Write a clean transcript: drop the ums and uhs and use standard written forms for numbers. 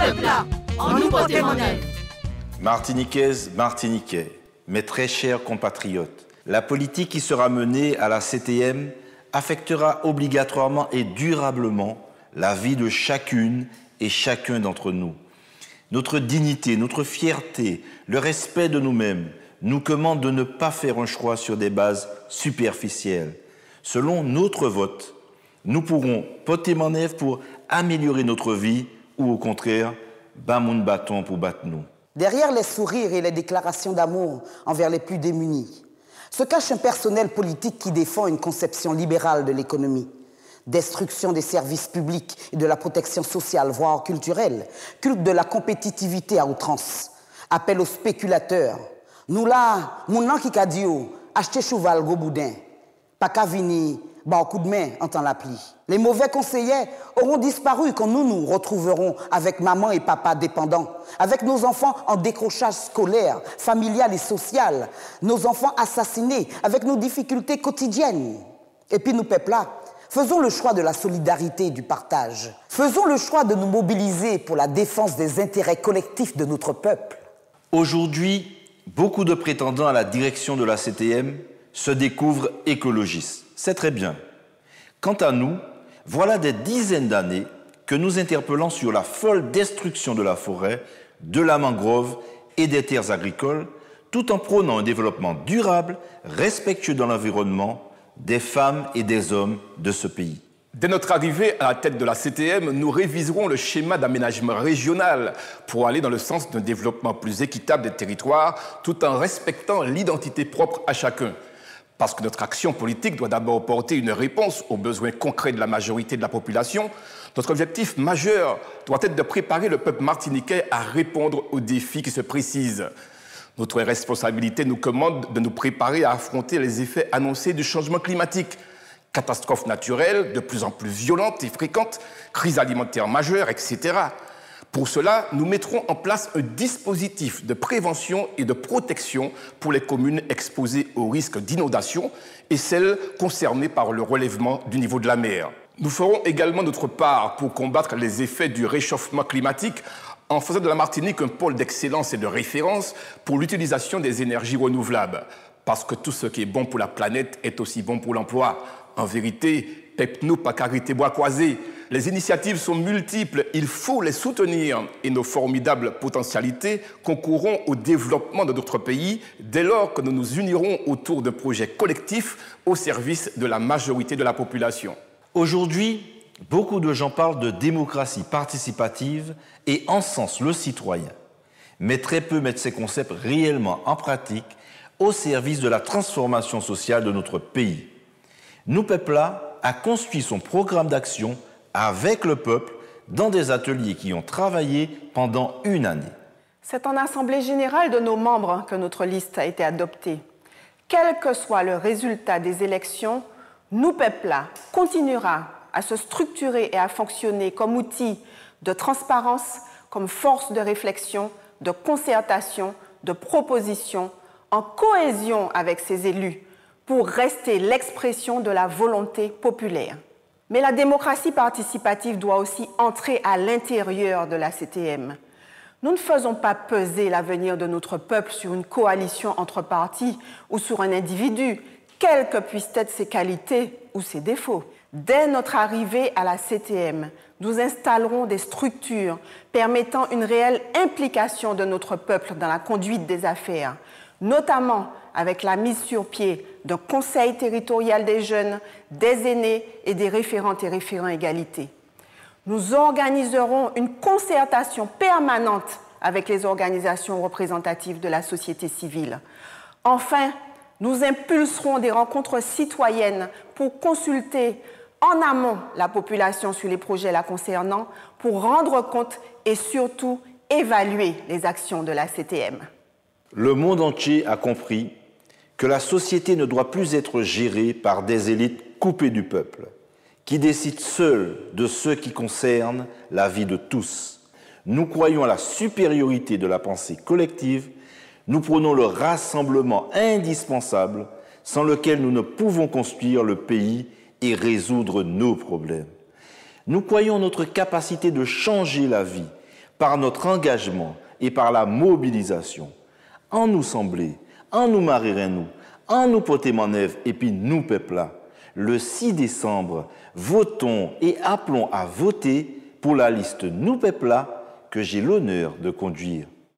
peuple là, en nous porter mon aide. Martiniquaises, Martiniquais, mes très chers compatriotes, la politique qui sera menée à la CTM affectera obligatoirement et durablement la vie de chacune et chacun d'entre nous. Notre dignité, notre fierté, le respect de nous-mêmes nous commandent de ne pas faire un choix sur des bases superficielles. Selon notre vote, nous pourrons porter manœuvre pour améliorer notre vie ou au contraire, battre mon bâton pour battre nous. Derrière les sourires et les déclarations d'amour envers les plus démunis, se cache un personnel politique qui défend une conception libérale de l'économie. Destruction des services publics et de la protection sociale, voire culturelle, culte de la compétitivité à outrance, appel aux spéculateurs. Nous là, mon nom qui a dit, acheter cheval gros boudin, pas qu'à venir, bah, au coup de main, entend la pluie. Les mauvais conseillers auront disparu quand nous nous retrouverons avec maman et papa dépendants, avec nos enfants en décrochage scolaire, familial et social, nos enfants assassinés, avec nos difficultés quotidiennes. Et puis nous, peuple là, faisons le choix de la solidarité et du partage. Faisons le choix de nous mobiliser pour la défense des intérêts collectifs de notre peuple. Aujourd'hui, beaucoup de prétendants à la direction de la CTM se découvrent écologistes. C'est très bien. Quant à nous, voilà des dizaines d'années que nous interpellons sur la folle destruction de la forêt, de la mangrove et des terres agricoles, tout en prônant un développement durable, respectueux dans l'environnement, des femmes et des hommes de ce pays. Dès notre arrivée à la tête de la CTM, nous réviserons le schéma d'aménagement régional pour aller dans le sens d'un développement plus équitable des territoires, tout en respectant l'identité propre à chacun. Parce que notre action politique doit d'abord porter une réponse aux besoins concrets de la majorité de la population, notre objectif majeur doit être de préparer le peuple martiniquais à répondre aux défis qui se précisent. Notre responsabilité nous commande de nous préparer à affronter les effets annoncés du changement climatique. Catastrophes naturelles de plus en plus violentes et fréquentes, crises alimentaires majeures, etc. Pour cela, nous mettrons en place un dispositif de prévention et de protection pour les communes exposées au risque d'inondation et celles concernées par le relèvement du niveau de la mer. Nous ferons également notre part pour combattre les effets du réchauffement climatique en faisant de la Martinique un pôle d'excellence et de référence pour l'utilisation des énergies renouvelables. Parce que tout ce qui est bon pour la planète est aussi bon pour l'emploi. En vérité, pep-nous pas carité bois croisé. Les initiatives sont multiples, il faut les soutenir et nos formidables potentialités concourront au développement de notre pays dès lors que nous nous unirons autour de projets collectifs au service de la majorité de la population. Aujourd'hui, beaucoup de gens parlent de démocratie participative et encensent le citoyen, mais très peu mettent ces concepts réellement en pratique au service de la transformation sociale de notre pays. Nous, peuple là, a construit son programme d'action avec le peuple dans des ateliers qui ont travaillé pendant une année. C'est en assemblée générale de nos membres que notre liste a été adoptée. Quel que soit le résultat des élections, nous, peuple là, continuera à se structurer et à fonctionner comme outil de transparence, comme force de réflexion, de concertation, de proposition, en cohésion avec ses élus, pour rester l'expression de la volonté populaire. Mais la démocratie participative doit aussi entrer à l'intérieur de la CTM. Nous ne faisons pas peser l'avenir de notre peuple sur une coalition entre partis ou sur un individu, quelles que puissent être ses qualités ou ses défauts. Dès notre arrivée à la CTM, nous installerons des structures permettant une réelle implication de notre peuple dans la conduite des affaires, notamment avec la mise sur pied d'un conseil territorial des jeunes, des aînés et des référentes et référents égalité. Nous organiserons une concertation permanente avec les organisations représentatives de la société civile. Enfin, nous impulserons des rencontres citoyennes pour consulter en amont la population sur les projets la concernant, pour rendre compte et surtout évaluer les actions de la CTM. Le monde entier a compris que la société ne doit plus être gérée par des élites coupées du peuple, qui décident seules de ce qui concerne la vie de tous. Nous croyons à la supériorité de la pensée collective, nous prônons le rassemblement indispensable sans lequel nous ne pouvons construire le pays et résoudre nos problèmes. Nous croyons en notre capacité de changer la vie par notre engagement et par la mobilisation, en nous sembler, en nous marier nous, en nous porter manœuvre et puis nous peuple là, le 6 décembre, votons et appelons à voter pour la liste nous peuple là que j'ai l'honneur de conduire.